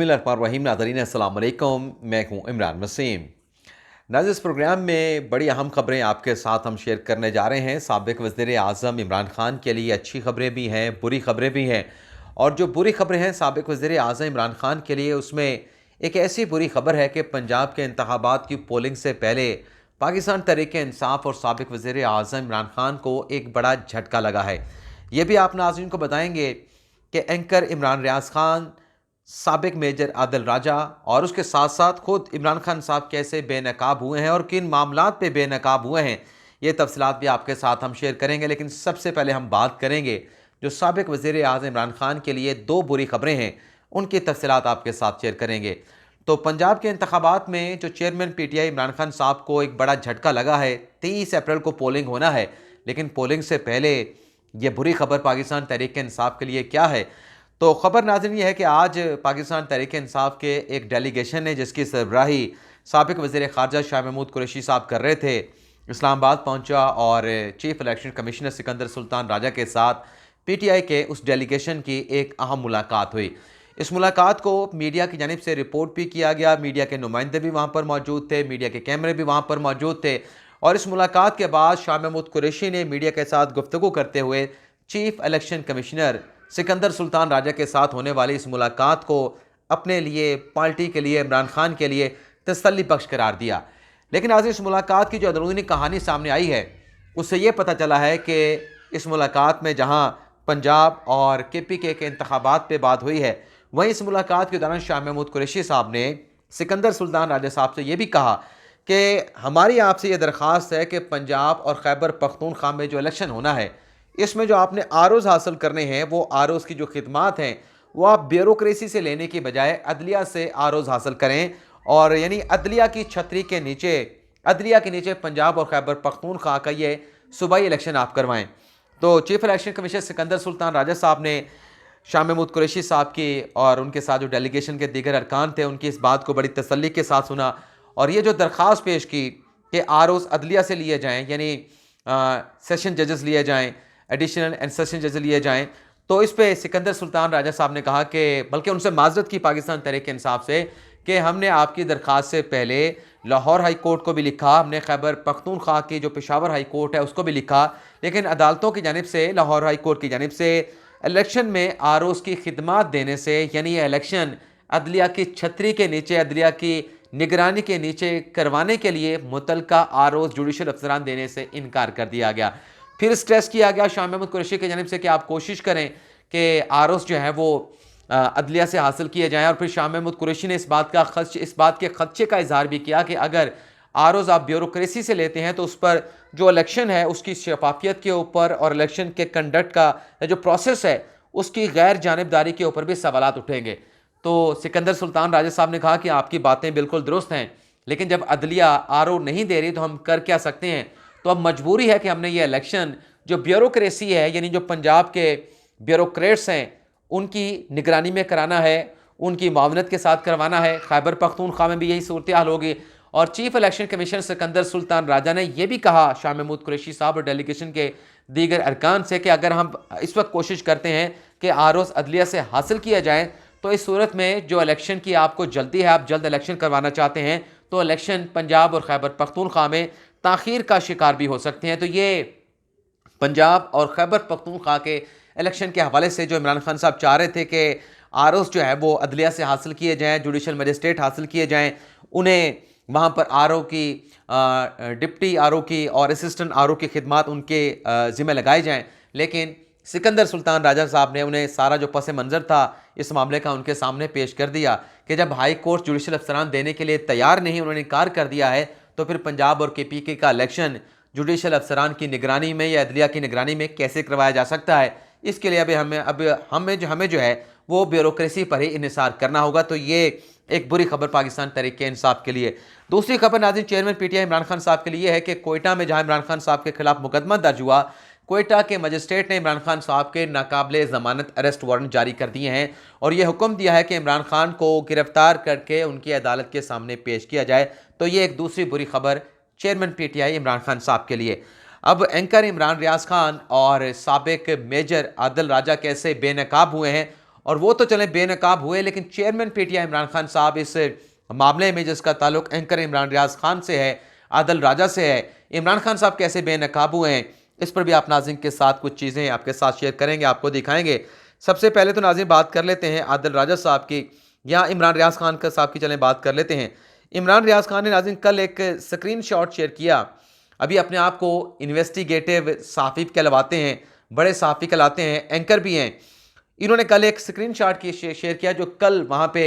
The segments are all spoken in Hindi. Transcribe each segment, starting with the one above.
बिस्मिल्लाहिर्रहमानिर्रहीम। नाज़रीन अस्सलाम वालेकुम, मैं हूँ इमरान वसीम। नाज़रीन, इस प्रोग्राम में बड़ी अहम खबरें आपके साथ हम शेयर करने जा रहे हैं। साबिक़ वज़ीर आज़म इमरान खान के लिए अच्छी खबरें भी हैं, बुरी खबरें भी हैं। और जो बुरी खबरें हैं साबिक़ वज़ीर आज़म इमरान खान के लिए, उसमें एक ऐसी बुरी खबर है कि पंजाब के इंतखाबात की पोलिंग से पहले पाकिस्तान तहरीक-ए-इंसाफ़ और साबिक़ वज़ीर आज़म इमरान खान को एक बड़ा झटका लगा है। ये भी आप नाज़रीन को बताएंगे कि एंकर इमरान रियाज़ खान, साबिक मेजर आदिल राजा और उसके साथ साथ खुद इमरान खान साहब कैसे बेनकाब हुए हैं और किन मामलात पे बेनकाब हुए हैं, ये तफसीलात भी आपके साथ हम शेयर करेंगे। लेकिन सबसे पहले हम बात करेंगे जो साबिक वज़ीर आज़म इमरान खान के लिए दो बुरी खबरें हैं, उनकी तफसीलात आपके साथ शेयर करेंगे। तो पंजाब के इंतखाबात में जो चेयरमैन PTI इमरान खान साहब को एक बड़ा झटका लगा है। 23 अप्रैल को पोलिंग होना है, लेकिन पोलिंग से पहले ये बुरी खबर पाकिस्तान तहरीक-ए-इंसाफ़ के लिए क्या है। तो ख़बर नाज़रीन ये है कि आज पाकिस्तान तहरीक-ए-इंसाफ़ के एक डेलीगेशन है, जिसकी सरबराही साबिक़ वज़ीर ख़ारजा शाह महमूद कुरैशी साहब कर रहे थे, इस्लामाबाद पहुंचा और chief election commissioner Sikandar Sultan Raja के साथ PTI के उस डेलीगेशन की एक अहम मुलाकात हुई। इस मुलाकात को मीडिया की जानिब से रिपोर्ट भी किया गया। मीडिया के नुमाइंदे भी वहाँ पर मौजूद थे, मीडिया के कैमरे भी वहाँ पर मौजूद थे। और इस मुलाकात के बाद शाह महमूद कुरैशी ने मीडिया के साथ गुफ्तगू करते हुए chief election commissioner Sikandar Sultan Raja के साथ होने वाली इस मुलाकात को अपने लिए, पार्टी के लिए, इमरान खान के लिए तसल्ली बख्श करार दिया। लेकिन आज इस मुलाकात की जो अंदरूनी कहानी सामने आई है, उससे ये पता चला है कि इस मुलाकात में जहाँ पंजाब और KPK के इंतखाबात पे बात हुई है, वहीं इस मुलाकात के दौरान शाह महमूद कुरैशी साहब ने सिकंदर सुल्तान राजा साहब से ये भी कहा कि हमारी आपसे ये दरख्वास्त है कि पंजाब और खैबर पख्तूनख्वा में जो इलेक्शन होना है, इसमें जो आपने आरोज़ हासिल करने हैं, वो आरोज़ की जो खिदमात हैं, वो आप ब्यूरोक्रेसी से लेने की बजाय अदलिया से आरोज़ हासिल करें। और यानी अदलिया की छतरी के नीचे, अदलिया के नीचे पंजाब और खैबर पख्तूनख्वा का ये सूबाई इलेक्शन आप करवाएं। तो chief election commissioner Sikandar Sultan Raja साहब ने शाह महमूद कुरैशी साहब की और उनके साथ जो डेलीगेशन के दीगर अरकान थे, उनकी इस बात को बड़ी तसल्ली के साथ सुना। और ये जो दरख्वास्त पेश की कि आरोज़ अदलिया से लिए जाएँ, यानी सेशन जजेस लिए जाएँ, एडिशनल एंड सेशन जज लिए जाएँ, तो इस पे सिकंदर सुल्तान राजा साहब ने कहा कि बल्कि उनसे माजरत की पाकिस्तान तहरीक-ए-इंसाफ़ से कि हमने आपकी दरख्वास्त से पहले लाहौर हाई कोर्ट को भी लिखा, हमने खैबर पख्तूनख्वा की जो पेशावर हाई कोर्ट है उसको भी लिखा, लेकिन अदालतों की जानिब से, लाहौर हाई कोर्ट की जानिब से इलेक्शन में आरोज़ की खिदमात देने से, यानी ये इलेक्शन अदलिया की छतरी के नीचे, अदलिया की निगरानी के नीचे करवाने के लिए मुतलका आरोज़ जुडिशल अफसरान देने से इनकार कर दिया गया। फिर स्ट्रेस किया गया शाह महमूद कुरैशी की जानिब से कि आप कोशिश करें कि आरोज़ जो है वो अदलिया से हासिल किए जाएँ। और फिर शाह महमूद कुरैशी ने इस बात के खदशे का इजहार भी किया कि अगर आरोज़ आप ब्यूरोक्रेसी से लेते हैं, तो उस पर जो इलेक्शन है उसकी शफाफियत के ऊपर और इलेक्शन के कंडक्ट का जो प्रोसेस है उसकी गैर जानिबदारी के ऊपर भी सवालात उठेंगे। तो सिकंदर सुल्तान राजा साहब ने कहा कि आपकी बातें बिल्कुल दुरुस्त हैं, लेकिन जब अदलिया आरो नहीं दे रही तो हम कर क्या सकते हैं। तो अब मजबूरी है कि हमने ये इलेक्शन जो ब्यूरोक्रेसी है, यानी जो पंजाब के ब्यूरोक्रेट्स हैं, उनकी निगरानी में कराना है, उनकी मावनत के साथ करवाना है। खैबर पख्तूनख्वा में भी यही सूरत हाल होगी। और chief election commissioner Sikandar Sultan Raja ने यह भी कहा शाह महमूद कुरैशी साहब और डेलीगेशन के दीगर अरकान से कि अगर हम इस वक्त कोशिश करते हैं कि आरोज़ अदलिया से हासिल किया जाए, तो इस सूरत में जो इलेक्शन की आपको जल्दी है, आप जल्द इलेक्शन करवाना चाहते हैं, तो इलेक्शन पंजाब और खैबर पख्तूनख्वा में ताख़ीर का शिकार भी हो सकते हैं। तो ये पंजाब और खैबर पख्तूनख्वा के इलेक्शन के हवाले से जो इमरान खान साहब चाह रहे थे कि आरोज़ जो है वो अदलिया से हासिल किए जाएँ, जुडिशल मजिस्ट्रेट हासिल किए जाएँ, उन्हें वहाँ पर RO की, डिप्टी RO की और असिस्टेंट RO की खिदमात उनके ज़िम्मे लगाई जाएँ। लेकिन सिकंदर सुल्तान राजा साहब ने उन्हें सारा जो पस मंज़र था इस मामले का उनके सामने पेश कर दिया कि जब हाई कोर्ट जुडिशल अफसरान देने के लिए तैयार नहीं, उन्होंने इनकार कर दिया है, तो फिर पंजाब और KPK का इलेक्शन जुडिशल अफसरान की निगरानी में या अदलिया की निगरानी में कैसे करवाया जा सकता है। इसके लिए हमें जो है वो ब्यूरोक्रेसी पर ही इन्हिसार करना होगा। तो ये एक बुरी खबर पाकिस्तान तहरीक-ए-इंसाफ़ के लिए। दूसरी खबर नाज़रीन चेयरमैन PTI इमरान खान साहब के लिए है कि कोयटा में जहां इमरान खान साहब के खिलाफ मुकदमा दर्ज हुआ, कोयटा के मजिस्ट्रेट ने इमरान खान साहब के नाकाबिले ज़मानत अरेस्ट वारंट जारी कर दिए हैं और यह हुक्म दिया है कि इमरान खान को गिरफ्तार करके उनकी अदालत के सामने पेश किया जाए। तो ये एक दूसरी बुरी खबर चेयरमैन PTI इमरान खान साहब के लिए। अब एंकर इमरान रियाज़ खान और साबिक मेजर आदिल राजा कैसे बेनकाब हुए हैं और वो तो चले बेनकाब हुए, लेकिन चेयरमैन पीटीआई इमरान खान साहब इस मामले में जिसका ताल्लुक एंकर इमरान रियाज खान से है, आदिल राजा से है, इमरान खान साहब कैसे बेनकाब हुए हैं, इस पर भी आप नाज़रीन के साथ कुछ चीज़ें आपके साथ शेयर करेंगे, आपको दिखाएंगे। सबसे पहले तो नाज़रीन बात कर लेते हैं आदिल राजा साहब की, या इमरान रियाज खान का साहब की चलें बात कर लेते हैं। इमरान रियाज खान ने नाज़रीन कल एक स्क्रीन शॉट शेयर किया। अभी अपने आप को इन्वेस्टिगेटिव सहाफ़ी कहलवाते हैं, बड़े सहाफ़ी कहलाते हैं, एंकर भी हैं। इन्होंने कल एक स्क्रीन शॉट की शेयर किया जो कल वहाँ पे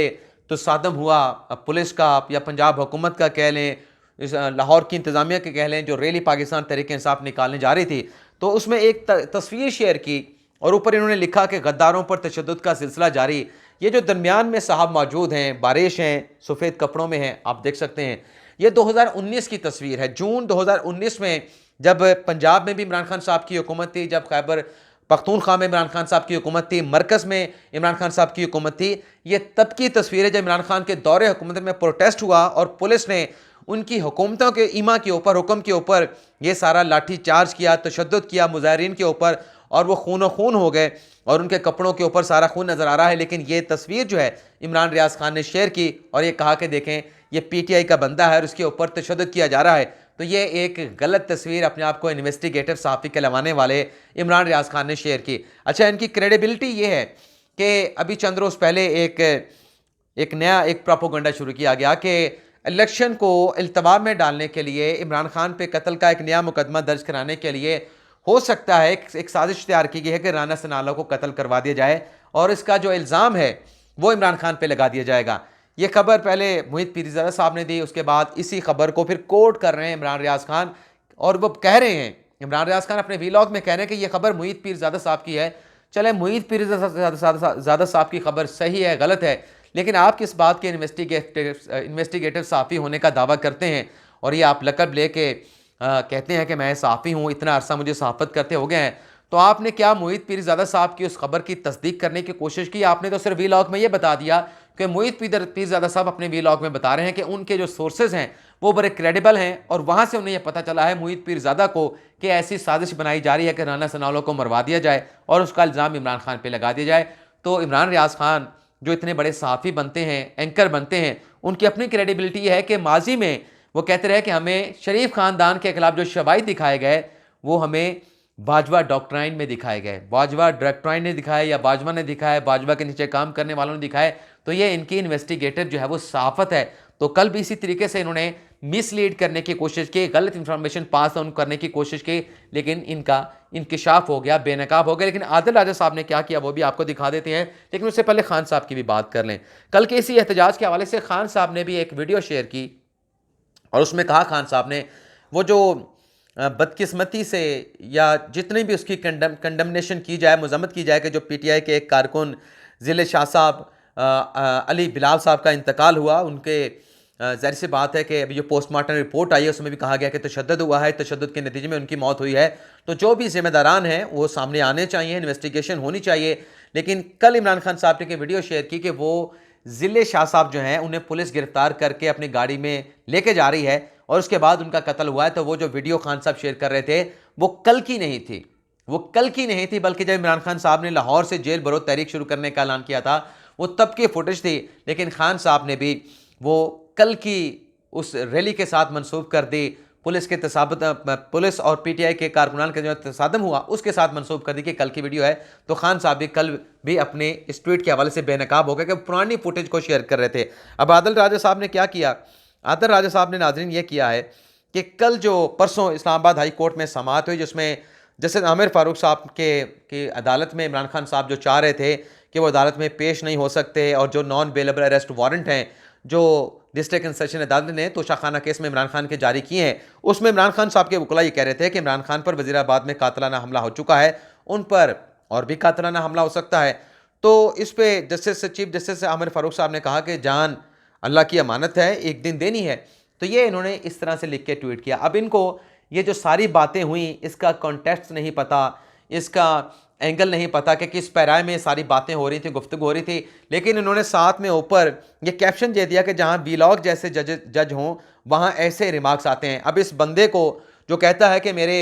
तसादम हुआ पुलिस का या पंजाब हुकूमत का कह लें, लाहौर की इंतज़ामिया के कह लें, जो रैली पाकिस्तान तहरीक इंसाफ निकालने जा रही थी, तो उसमें एक तस्वीर शेयर की और ऊपर इन्होंने लिखा कि गद्दारों पर तशद्दुद का सिलसिला जारी। ये जो दरमियान में साहब मौजूद हैं, बारिश हैं, सफ़ेद कपड़ों में हैं, आप देख सकते हैं। ये 2019 की तस्वीर है, जून 2019 में, जब पंजाब में भी इमरान खान साहब की हुकूमत थी, जब खैबर पख्तूनख्वा में इमरान खान साहब की हुकूमत थी, मरकज़ में इमरान खान साहब की हुकूमत थी। ये तब की तस्वीर है जब इमरान खान के दौरे हुकूमत में प्रोटेस्ट हुआ और पुलिस ने उनकी हुकूमतों के ईमा के ऊपर, हुक्म के ऊपर ये सारा लाठी चार्ज किया, तशद्दुद किया मुजाहिरीन के ऊपर, और वो खूनो खून हो गए और उनके कपड़ों के ऊपर सारा खून नज़र आ रहा है। लेकिन ये तस्वीर जो है इमरान रियाज खान ने शेयर की और ये कहा कि देखें ये पीटीआई का बंदा है और उसके ऊपर तशद्दुद किया जा रहा है। तो ये एक गलत तस्वीर अपने आप को इन्वेस्टिगेटिव सहाफ़ी कहलवाने वाले इमरान रियाज खान ने शेयर की। अच्छा, इनकी क्रेडिबिलिटी ये है कि अभी चंद रोज़ पहले एक नया प्रोपोगंडा शुरू किया गया कि इलेक्शन को इल्तवा में डालने के लिए, इमरान खान पे कत्ल का एक नया मुकदमा दर्ज कराने के लिए हो सकता है एक साजिश तैयार की गई है कि राना सनाउल्लाह को कत्ल करवा दिया जाए और इसका जो इल्ज़ाम है वो इमरान खान पे लगा दिया जाएगा। ये खबर पहले मोहित पीरज़ादा साहब ने दी, उसके बाद इसी खबर को फिर कोट कर रहे हैं इमरान रियाज खान, और वो कह रहे हैं, इमरान रियाज खान अपने वीलॉग में कह रहे हैं कि ये खबर मोहित पीरज़ादा साहब की है। चले, मोहित पीरज़ादा साहब की खबर सही है, गलत है, लेकिन आप किस बात के इन्वेस्टिगेटिव सहाफ़ी होने का दावा करते हैं और ये आप लक़ब लेके कहते हैं कि मैं सहाफ़ी हूँ, इतना अरसा मुझे सहाफ़त करते हो गए हैं। तो आपने क्या मोहित पीरज़ादा साहब की उस खबर की तस्दीक करने की कोशिश की? आपने तो सिर्फ वीलॉग में ये बता दिया कि मोहित पीरज़ादा साहब अपने वीलॉग में बता रहे हैं कि उनके जो सोर्सेज हैं वो बड़े क्रेडिबल हैं और वहाँ से उन्हें यह पता चला है मोहित पीरज़ादा को कि ऐसी साजिश बनाई जा रही है कि राना सनाउल्लाह को मरवा दिया जाए और उसका इल्ज़ाम इमरान खान पर लगा दिया जाए। तो इमरान रियाज खान जो इतने बड़े सहाफ़ी बनते हैं, एंकर बनते हैं, उनकी अपनी क्रेडिबिलिटी है कि माजी में वो कहते रहे कि हमें शरीफ ख़ानदान के खिलाफ जो शवाहिद दिखाए गए वो हमें बाजवा डॉक्ट्राइन में दिखाए गए, बाजवा डॉक्ट्राइन ने दिखाए या बाजवा ने दिखाए, बाजवा के नीचे काम करने वालों ने दिखाए। तो ये इनकी इन्वेस्टिगेटिव जो है वो सहाफ़त है। तो कल भी इसी तरीके से इन्होंने मिसलीड करने की कोशिश की, गलत इंफॉर्मेशन पास ऑन करने की कोशिश की, लेकिन इनका इंकिशाफ हो गया, बेनकाब हो गया। लेकिन आदिल राजा साहब ने क्या किया वो भी आपको दिखा देते हैं, लेकिन उससे पहले खान साहब की भी बात कर लें। कल के इसी एहतजाज के हवाले से खान साहब ने भी एक वीडियो शेयर की और उसमें कहा खान साहब ने, वो जो बदकिस्मती से या जितनी भी उसकी कंडमनेशन की जाए, मजम्मत की जाए कि जो पीटीआई के एक कारकुन ज़िले शाह साहब अली बिलाल साहब का इंतकाल हुआ, उनके ज़ाहिर सी बात है कि अभी जो पोस्टमार्टम रिपोर्ट आई है उसमें भी कहा गया कि तशद्दुद हुआ है, तशद्दुद के नतीजे में उनकी मौत हुई है। तो जो भी ज़िम्मेदारान हैं वो सामने आने चाहिए, इन्वेस्टिगेशन होनी चाहिए। लेकिन कल इमरान खान साहब ने वीडियो शेयर की कि वो ज़िले शाह साहब जो हैं उन्हें पुलिस गिरफ्तार करके अपनी गाड़ी में लेके जा रही है और उसके बाद उनका कत्ल हुआ है। तो वो जो वीडियो खान साहब शेयर कर रहे थे वो कल की नहीं थी, वो कल की नहीं थी, बल्कि जब इमरान खान साहब ने लाहौर से जेल बरोद तहरीक शुरू करने का ऐलान किया था वो तब की फुटेज थी। लेकिन खान साहब ने भी वो कल की उस रैली के साथ मनसूब कर दी, पुलिस के पुलिस और पीटीआई के कारकुनान का जो तसादम हुआ उसके साथ मनसूब कर दी कि कल की वीडियो है। तो खान साहब भी कल भी अपने इस ट्वीट के हवाले से बेनकाब हो गए कि पुरानी फुटेज को शेयर कर रहे थे। अब आदिल राजा साहब ने क्या किया? आदिल राजा साहब ने नाज़रीन ये किया है कि कल जो परसों इस्लामाबाद हाई कोर्ट में समाअत हुई जिसमें जस्टिस आमिर फारूक साहब के अदालत में इमरान खान साहब जो चाह रहे थे कि वो अदालत में पेश नहीं हो सकते और जो नॉन बेलेबल अरेस्ट वारंट हैं जो डिस्ट्रिक्ट एंड सेशन अदालत ने तोशाखाना केस में इमरान खान के जारी किए हैं, उसमें इमरान खान साहब के वकील ये कह रहे थे कि इमरान खान पर वज़ीराबाद में कातलाना हमला हो चुका है, उन पर और भी कातलाना हमला हो सकता है। तो इस पर चीफ जस्टिस आमिर फारूक साहब ने कहा कि जान अल्लाह की अमानत है, एक दिन देनी है। तो ये इन्होंने इस तरह से लिख के ट्वीट किया। अब इनको ये जो सारी बातें हुई इसका कॉन्टेक्स्ट नहीं पता, इसका एंगल नहीं पता कि किस पैराए में सारी बातें हो रही थी, गुफ्तगू हो रही थी, लेकिन इन्होंने साथ में ऊपर ये कैप्शन दे दिया कि जहां वीलॉग जैसे जज हों वहां ऐसे रिमार्क्स आते हैं। अब इस बंदे को जो कहता है कि मेरे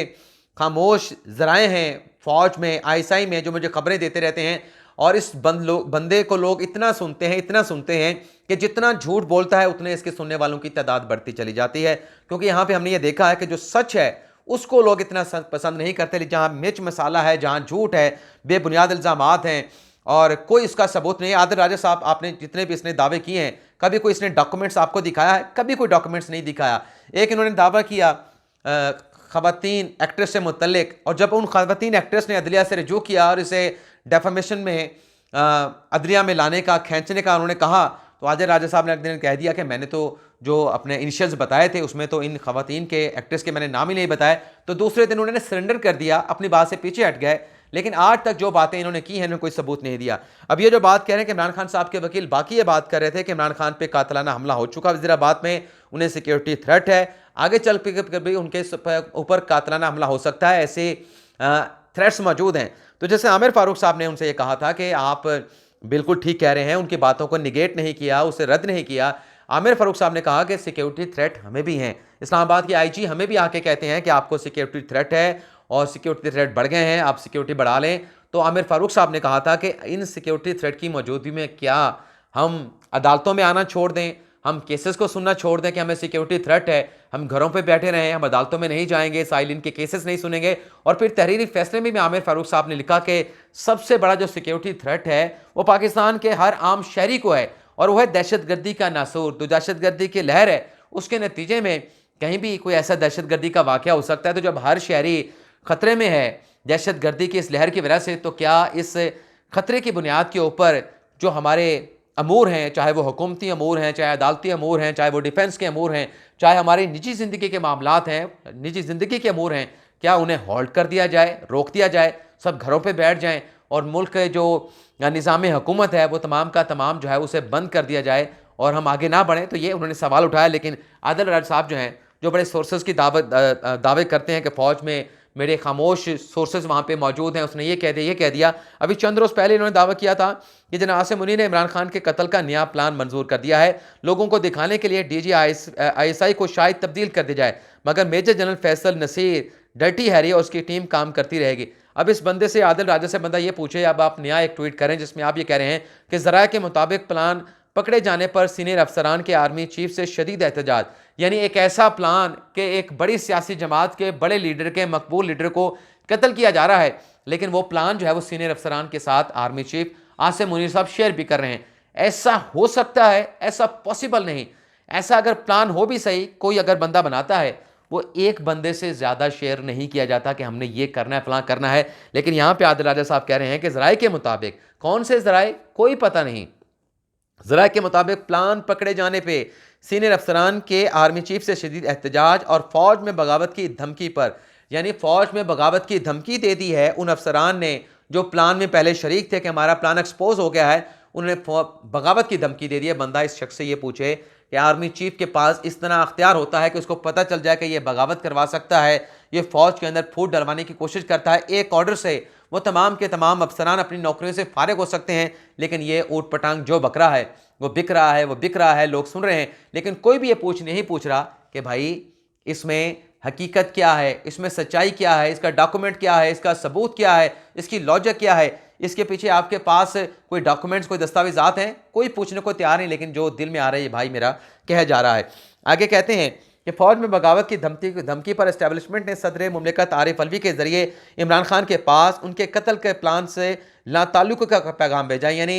खामोश ज़राए हैं फौज में, आईएसआई में जो मुझे खबरें देते रहते हैं और इस बंदे को लोग इतना सुनते हैं कि जितना झूठ बोलता है उतने इसके सुनने वालों की तादाद बढ़ती चली जाती है। क्योंकि यहाँ पे हमने ये देखा है कि जो सच है उसको लोग इतना पसंद नहीं करते, जहाँ मिर्च मसाला है, जहाँ झूठ है, बेबुनियाद इल्ज़ामात हैं और कोई इसका सबूत नहीं है। आदिल राजा साहब, आपने जितने भी इसने दावे किए हैं, कभी कोई इसने डॉक्यूमेंट्स आपको दिखाया है? कभी कोई डॉक्यूमेंट्स नहीं दिखाया। एक इन्होंने दावा किया ख़वातीन एक्ट्रेस से मुतल्लिक, और जब उन ख़वातीन एक्ट्रेस ने अदलिया से रजू किया और इसे डेफामेशन में अदलिया में लाने का, खींचने का उन्होंने कहा, तो आदिल राजा साहब ने एक दिन कह दिया कि मैंने तो जो अपने इनिशियल्स बताए थे उसमें तो इन ख़वातीन के एक्ट्रेस के मैंने नाम ही नहीं बताए। तो दूसरे दिन उन्होंने सरेंडर कर दिया, अपनी बात से पीछे हट गए। लेकिन आज तक जो बातें इन्होंने की हैं, इन्होंने कोई सबूत नहीं दिया। अब ये जो बात कह रहे हैं कि इमरान खान साहब के वकील बाकी ये बात कर रहे थे कि इमरान खान पे कातलाना हमला हो चुका वज़ीराबाद में, उन्हें सिक्योरिटी थ्रेट है, आगे चल कर भी उनके ऊपर कातलाना हमला हो सकता है, ऐसे थ्रेट्स मौजूद हैं। तो जैसे आमिर फारूक साहब ने उनसे ये कहा था कि आप बिल्कुल ठीक कह रहे हैं, उनकी बातों को निगेट नहीं किया, उसे रद्द नहीं किया। आमिर फारूक साहब ने कहा कि सिक्योरिटी थ्रेट हमें भी हैं, इस्लामाबाद के आईजी हमें भी आके कहते हैं कि आपको सिक्योरिटी थ्रेट है और सिक्योरिटी थ्रेट बढ़ गए हैं, आप सिक्योरिटी बढ़ा लें। तो आमिर फारूक साहब ने कहा था कि इन सिक्योरिटी थ्रेट की मौजूदगी में क्या हम अदालतों में आना छोड़ दें, हम केसेस को सुनना छोड़ दें कि हमें सिक्योरिटी थ्रेट है, हम घरों पे बैठे रहें, हम अदालतों में नहीं जाएंगे, साइलिन के केसेस नहीं सुनेंगे। और फिर तहरीरी फैसले में भी आमिर फारूक साहब ने लिखा कि सबसे बड़ा जो सिक्योरिटी थ्रेट है वो पाकिस्तान के हर आम शहरी को है, और वह है दहशतगर्दी का नासूर। तो दहशतगर्दी की लहर है, उसके नतीजे में कहीं भी कोई ऐसा दहशतगर्दी का वाक़या हो सकता है। तो जब हर शहरी ख़तरे में है दहशतगर्दी की इस लहर की वजह से, तो क्या इस ख़तरे की बुनियाद के ऊपर जो हमारे अमूर हैं, चाहे वो हुकूमती अमूर हैं, चाहे अदालती अमूर हैं, चाहे वो डिफेंस के अमूर हैं, चाहे हमारी निजी ज़िंदगी के मामलात हैं, निजी ज़िंदगी के अमूर हैं, क्या उन्हें होल्ड कर दिया जाए, रोक दिया जाए, सब घरों पे बैठ जाएं और मुल्क के जो निज़ाम हुकूमत है वो तमाम का तमाम जो है उसे बंद कर दिया जाए और हम आगे ना बढ़ें? तो ये उन्होंने सवाल उठाया। लेकिन आदिल राजा साहब जो हैं, जो बड़े सोर्सेज की दावे करते हैं कि फ़ौज में मेरे खामोश सोर्सेज वहाँ पे मौजूद हैं, उसने ये कह दिया। अभी चंद रोज़ पहले इन्होंने दावा किया था कि जनाब आसिम मुनीर ने इमरान खान के कत्ल का नया प्लान मंजूर कर दिया है, लोगों को दिखाने के लिए DGI को शायद तब्दील कर दिया जाए, मगर major general Faisal Naseer, dirty Harry और उसकी टीम काम करती रहेगी। अब इस बंदे से, आदिल राजा से बंदा ये पूछे, अब आप नया एक ट्वीट करें जिसमें आप ये कह रहे हैं कि ज़राए के मुताबिक प्लान पकड़े जाने पर सीनियर अफसरान के आर्मी चीफ से शदीद एहतजाज, यानी एक ऐसा प्लान कि एक बड़ी सियासी जमात के बड़े लीडर के, मकबूल लीडर को कत्ल किया जा रहा है, लेकिन वो प्लान जो है वो सीनियर अफसरान के साथ आर्मी चीफ आसिम मुनीर साहब शेयर भी कर रहे हैं। ऐसा हो सकता है? ऐसा पॉसिबल नहीं। ऐसा अगर प्लान हो भी सही, कोई अगर बंदा बनाता है, वो एक बंदे से ज़्यादा शेयर नहीं किया जाता कि हमने ये करना है, फलां करना है। लेकिन यहाँ पे आदिल राजा साहब कह रहे हैं कि ज़राए के मुताबिक, कौन से ज़राए कोई पता नहीं, ज़राए के मुताबिक प्लान पकड़े जाने पे सीनियर अफसरान के आर्मी चीफ से शदीद एहतजाज और फ़ौज में बगावत की धमकी पर, यानी फ़ौज में बगावत की धमकी दे दी है उन अफसरान ने जो प्लान में पहले शरीक थे कि हमारा प्लान एक्सपोज हो गया है, उन्होंने बगावत की धमकी दे दी है। बंदा इस शख्स से ये पूछे कि आर्मी चीफ के पास इस तरह अख्तियार होता है कि उसको पता चल जाए कि ये बगावत करवा सकता है, ये फ़ौज के अंदर फूट डलवाने की कोशिश करता है, एक ऑर्डर से वो तमाम के तमाम अफसरान अपनी नौकरियों से फारिग हो सकते हैं। लेकिन ये ऊट पटांग जो बकरा है वो बिक रहा है, वो बिक रहा है, लोग सुन रहे हैं, लेकिन कोई भी ये नहीं पूछ रहा कि भाई इसमें हकीकत क्या है, इसमें सच्चाई क्या है, इसका डॉक्यूमेंट क्या है, इसका सबूत क्या है, इसकी लॉजिक क्या है, इसके पीछे आपके पास कोई डॉक्यूमेंट्स, कोई दस्तावेजात हैं? कोई पूछने को तैयार नहीं। लेकिन जो दिल में आ रहा है ये भाई मेरा कह जा रहा है। आगे कहते हैं कि फ़ौज में बगावत की धमकी पर एस्टेब्लिशमेंट ने सदर मुमलिकत आरिफ अलवी के ज़रिए इमरान खान के पास उनके कत्ल के प्लान से लाताल्लुक़ का पैगाम भेजा। यानी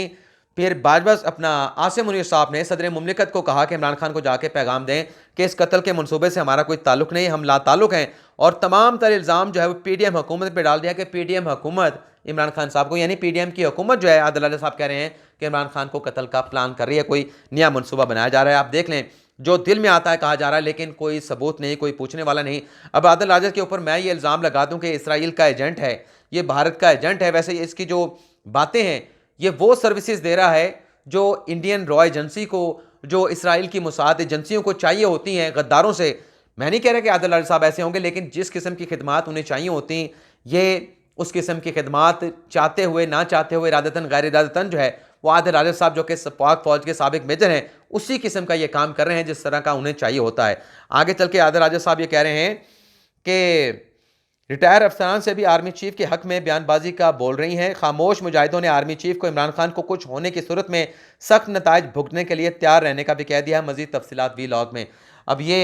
फिर बाजबस अपना आसिम मुनीर साहब ने सदर मुमलिकत को कहा कि इमरान खान को जाके पैगाम दें कि इस कत्ल के मनसूबे से हमारा कोई ताल्लुक़ नहीं, हम लाताल्लुक़ हैं। और तमाम तर इल्ज़ाम जो है वो PDM हुकूमत पर डाल दिया कि PDM हुकूमत इमरान खान साहब को, यानी PDM की हुकूमत जो है, आदिल राजा साहब कह रहे हैं कि इमरान खान को कत्ल का प्लान कर रही है, कोई नया मनसूबा बनाया जा रहा है। आप देख लें, जो दिल में आता है कहा जा रहा है, लेकिन कोई सबूत नहीं, कोई पूछने वाला नहीं। अब आदिल राजा के ऊपर मैं ये इल्ज़ाम लगा दूं कि इसराइल का एजेंट है, ये भारत का एजेंट है। वैसे इसकी जो बातें हैं ये वो सर्विसेज दे रहा है जो इंडियन रॉ एजेंसी को, जो इसराइल की मुसाद एजेंसियों को चाहिए होती हैं गद्दारों से। मैं नहीं कह रहा कि आदिल राजा साहब ऐसे होंगे, लेकिन जिस किस्म की खिदमात उन्हें चाहिए होती, ये उस किस्म की खिदमात चाहते हुए ना चाहते हुए, इरादतन गैर इरादतन जो है, वो आदिल राजा साहब जो कि पाक फौज के साबिक मेजर हैं, उसी किस्म का ये काम कर रहे हैं जिस तरह का उन्हें चाहिए होता है। आगे चल के आदिल राजा साहब ये कह रहे हैं कि रिटायर अफसरान से भी आर्मी चीफ के हक में बयानबाजी का बोल रही हैं। खामोश मुजाहिदों ने आर्मी चीफ को इमरान खान को कुछ होने की सूरत में सख्त नताइज भुगतने के लिए तैयार रहने का भी कह दिया है। मजीद तफसीलात वी लॉग में। अब ये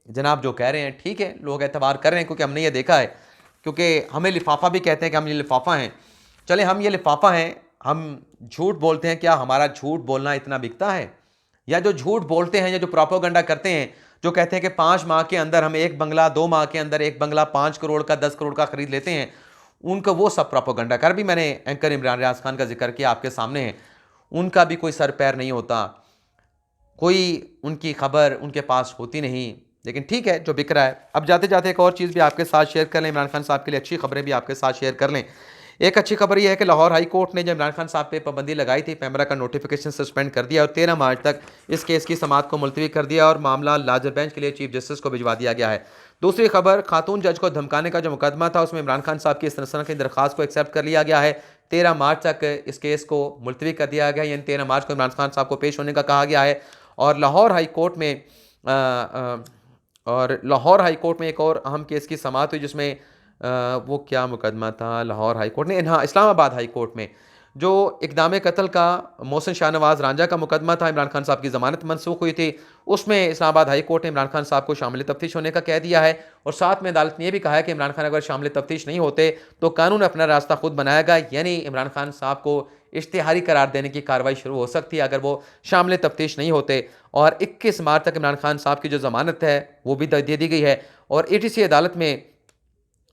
जनाब जो कह रहे हैं ठीक है, लोग एतबार कर रहे हैं क्योंकि हमने ये देखा है, क्योंकि हमें लिफाफा भी कहते हैं कि हम ये लिफाफा हैं। चले हम ये लिफाफा हैं, हम झूठ बोलते हैं, क्या हमारा झूठ बोलना इतना बिकता है? या जो झूठ बोलते हैं या जो प्रोपोगंडा करते हैं, जो कहते हैं कि 5 माह के अंदर हम एक बंगला, 2 माह के अंदर एक बंगला 5 करोड़ का 10 करोड़ का खरीद लेते हैं, उनका वो सब प्रोपोगंडा कर भी मैंने एंकर इमरान रियाज खान का जिक्र किया आपके सामने है। उनका भी कोई सर पैर नहीं होता, कोई उनकी खबर उनके पास होती नहीं, लेकिन ठीक है जो बिक रहा है। अब जाते जाते एक और चीज़ भी आपके साथ शेयर कर लें, इमरान खान साहब के लिए अच्छी खबरें भी आपके साथ शेयर कर लें। एक अच्छी खबर यह है कि लाहौर हाई कोर्ट ने जब इमरान खान साहब पे पाबंदी लगाई थी, पैमरा का नोटिफिकेशन सस्पेंड कर दिया और 13 मार्च तक इस केस की समाअत को मुलतवी कर दिया और मामला लार्जर बेंच के लिए चीफ जस्टिस को भिजवा दिया गया है। दूसरी खबर, खातून जज को धमकाने का जो मुकदमा था उसमें इमरान खान साहब की इस तरह की दरख्वास्त को एक्सेप्ट कर लिया गया है। 13 मार्च तक इस केस को मुलतवी कर दिया गया, यानी 13 मार्च को इमरान खान साहब को पेश होने का कहा गया है। और लाहौर हाई कोर्ट में एक और अहम केस की समाअत हुई, जिसमें वो क्या मुकदमा था लाहौर हाई कोर्ट ने, हाँ इस्लामाबाद हाई कोर्ट में जो इक़दाम कत्ल का मोहसिन शाहनवाज रांझा का मुकदमा था, इमरान खान साहब की ज़मानत मनसूख हुई थी, उसमें इस्लामाबाद हाई कोर्ट ने इमरान खान साहब को शामिल तफ्तीश होने का कह दिया है। और साथ में अदालत ने यह भी कहा है कि इमरान खान अगर शामिल तफ्तीश नहीं होते तो कानून अपना रास्ता खुद बनाएगा, यानी इमरान खान साहब को इश्तिहारी करार देने की कार्रवाई शुरू हो सकती है अगर वो शामिल तफ्तीश नहीं होते। और 21 मार्च तक इमरान खान साहब की जो ज़मानत है वो भी दे दी गई है। और ATC अदालत में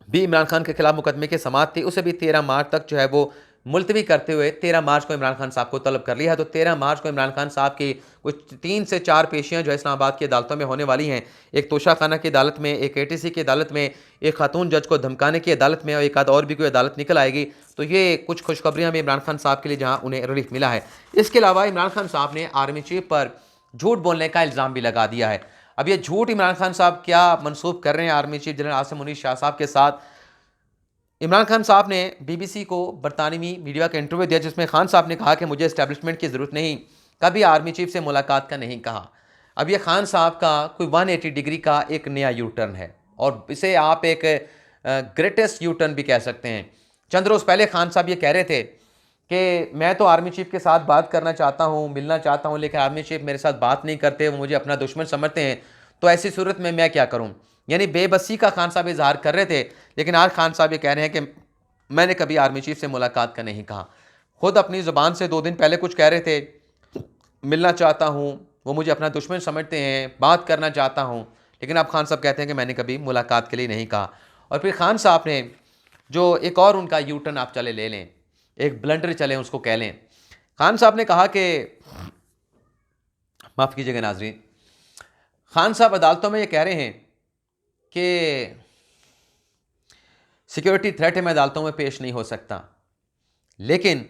भी इमरान खान के खिलाफ मुकदमे की समाअत थी, उसे भी 13 मार्च तक जो है वो मुलतवी करते हुए 13 मार्च को इमरान खान साहब को तलब कर लिया है। तो 13 मार्च को इमरान खान साहब की कुछ 3 से 4 पेशियां जो है इस्लामाबाद की अदालतों में होने वाली हैं। एक तोशा खाना की अदालत में, एक ATC की अदालत में, एक खातून जज को धमकाने की अदालत में और एक आध और भी कोई अदालत निकल आएगी। तो ये कुछ खुशखबरियाँ भी इमरान खान साहब के लिए जहाँ उन्हें रिलीफ मिला है। इसके अलावा इमरान खान साहब ने आर्मी चीफ पर झूठ बोलने का इल्ज़ाम भी लगा दिया है। अब ये झूठ इमरान खान साहब क्या मनसूब कर रहे हैं army chief general Asim Munir Shah साहब के साथ? इमरान खान साहब ने BBC को बरतानवी मीडिया का इंटरव्यू दिया, जिसमें खान साहब ने कहा कि मुझे इस्टेब्लिशमेंट की ज़रूरत नहीं, कभी आर्मी चीफ से मुलाकात का नहीं कहा। अब ये खान साहब का कोई 180 डिग्री का एक नया यू टर्न है और इसे आप एक ग्रेटेस्ट यू टर्न भी कह सकते हैं। चंद रोज़ पहले खान साहब ये कह रहे थे कि मैं तो आर्मी चीफ के साथ बात करना चाहता हूँ, मिलना चाहता हूँ, लेकिन आर्मी चीफ मेरे साथ बात नहीं करते, वो मुझे अपना दुश्मन समझते हैं, तो ऐसी सूरत में मैं क्या करूँ? यानी बेबसी का खान साहब इजहार कर रहे थे। लेकिन आज खान साहब ये कह रहे हैं कि मैंने कभी आर्मी चीफ से मुलाकात का नहीं कहा। खुद अपनी ज़ुबान से 2 दिन पहले कुछ कह रहे थे, मिलना चाहता हूँ, वो मुझे अपना दुश्मन समझते हैं, बात करना चाहता हूँ, लेकिन अब खान साहब कहते हैं कि मैंने कभी मुलाकात के लिए नहीं कहा। और फिर खान साहब ने जो एक और उनका यू टर्न आप चले ले लें, एक ब्लंडर चले उसको कह लें। खान साहब ने कहा कि, माफ़ कीजिएगा नाजरीन, खान साहब अदालतों में ये कह रहे हैं कि सिक्योरिटी थ्रेट है, मैं अदालतों में पेश नहीं हो सकता। लेकिन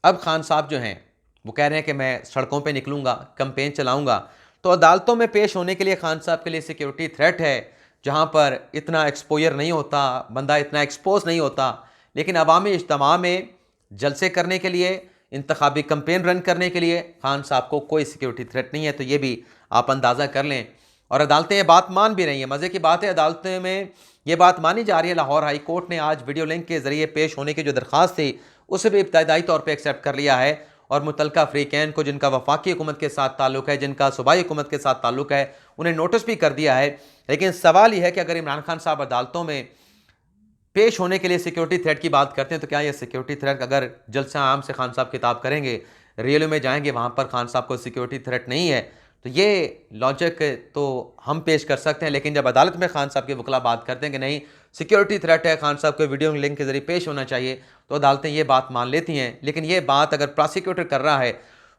अब खान साहब जो हैं वो कह रहे हैं कि मैं सड़कों पे निकलूँगा, कैंपेन चलाऊँगा, तो अदालतों में पेश होने के लिए खान साहब के लिए सिक्योरिटी थ्रेट है, जहाँ पर इतना एक्सपोजर नहीं होता, बंदा इतना एक्सपोज नहीं होता। लेकिन अवामी इज्तिमा में जलसे करने के लिए, इंतखाबी कैंपेन रन करने के लिए खान साहब को कोई सिक्योरिटी थ्रेट नहीं है। तो ये भी आप अंदाज़ा कर लें। और अदालतें ये बात मान भी रही हैं। मज़े की बात है, अदालतें में ये बात मानी जा रही है। लाहौर हाई कोर्ट ने आज वीडियो लिंक के ज़रिए पेश होने की जो दरख्वास्त थी उसे भी इब्तदाई तौर पर एक्सेप्ट कर लिया है और मुतलका फ़रीक़ैन को, जिनका वफाकी हुकूमत के साथ ताल्लुक़ है, जिनका सूबाई हुकूमत के साथ ताल्लुक़ है, उन्हें नोटिस भी कर दिया है। लेकिन सवाल यह है कि अगर इमरान खान साहब अदालतों में पेश होने के लिए सिक्योरिटी थ्रेट की बात करते हैं, तो क्या ये सिक्योरिटी थ्रेट अगर जलसा आम से खान साहब खिताब करेंगे, रैलियों में जाएंगे, वहाँ पर खान साहब को सिक्योरिटी थ्रेट नहीं है, तो ये लॉजिक तो हम पेश कर सकते हैं। लेकिन जब अदालत में खान साहब के वकला बात करते हैं कि नहीं सिक्योरिटी थ्रेट है, खान साहब को वीडियो लिंक के जरिए पेश होना चाहिए, तो अदालतें ये बात मान लेती हैं। लेकिन ये बात अगर प्रोसिक्यूटर कर रहा है,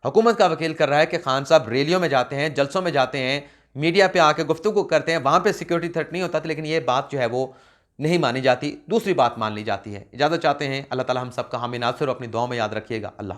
हुकूमत का वकील कर रहा है कि खान साहब रैलियों में जाते हैं, जलसों में जाते हैं, मीडिया पे आके गुफ्तगू करते हैं, वहाँ पे सिक्योरिटी थ्रेट नहीं होता था, लेकिन ये बात जो है वो नहीं मानी जाती, दूसरी बात मान ली जाती है। इजाज़त चाहते हैं। अल्लाह ताला हम सबका हामी नासिर और अपनी दुआओं में याद रखिएगा। अल्लाह।